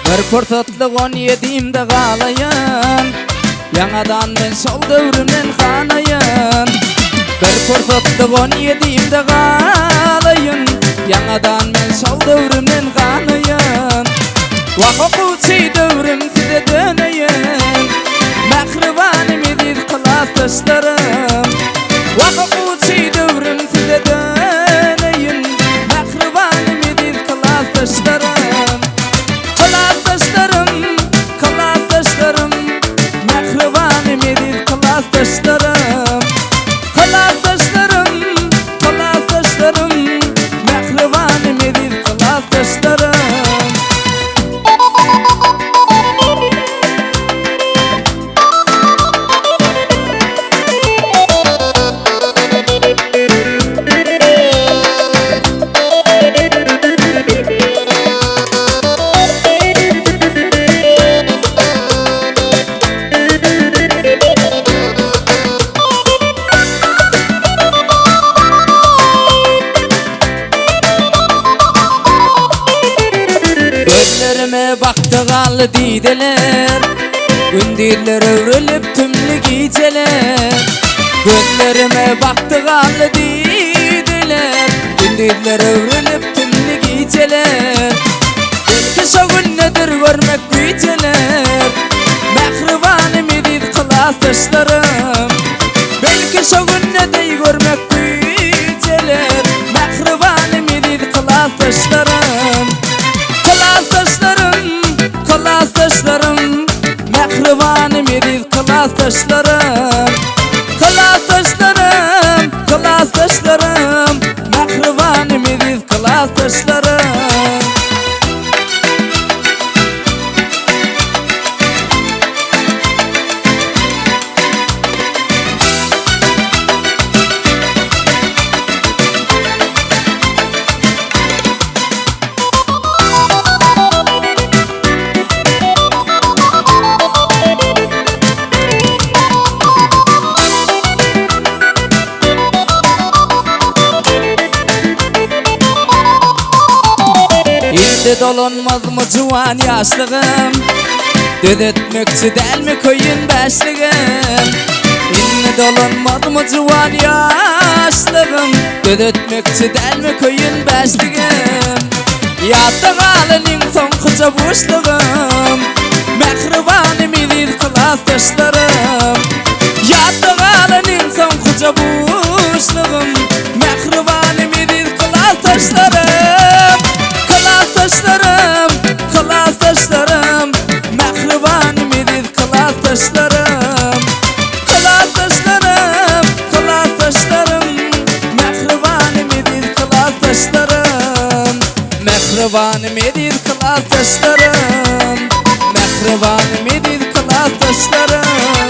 Bir fırsatlık 17'imde kalayın, yanadan men sol dövrümden kanayın. Bir fırsatlık 17'imde kalayın, yanadan men sol dövrümden kanayın. Vakıkuçi dövrüm size döneyim, mehribanim edil kılasdaşlarım. Vakıkuçi dövrüm size döneyim, mehribanim edil kılasdaşlarım. Kılasdaşlarım, kılasdaşlarım, mehribanim edil kılasdaşlarım. Kılasdaşlarım, kılasdaşlarım, mehribanim edil kılasdaşlarım. Gözlerime baktıgalı dideler, gündüzler övrülüp tümlü geceler. Gözlerime baktıgalı dideler, gündüzler övrülüp tümlü geceler. Belki şu günnedir görmek güceler, mehribanim edil kılasdaşlarım. Belki şu günnedir görmek güceler, mehribanim edil kılasdaşlarım. Kılasdaşlarım, kılasdaşlarım, mehribanim edil kılasdaşlarım. Kılasdaşlarım, kılasdaşlarım, mehribanim edil kılasdaşlarım. Elde dolanmaz mı civan yaşlığım, död etmekçi del mi köyün beşligim. Elde dolanmaz mı civan yaşlığım, död etmekçi del mi köyün beşligim. Yattıgalınin son kıca boşluğum, mehribanim edil kılasdaşlarım. Yattıgalınin son kıca boşluğum, mehribanim edil kılasdaşlarım. Kılasdaşlarım, kılasdaşlarım, mehribanim edil kılasdaşlarım. Kılasdaşlarım, kılasdaşlarım, mehribanim edil kılasdaşlarım. Mehribanim edil kılasdaşlarım, mehribanim edil kılasdaşlarım.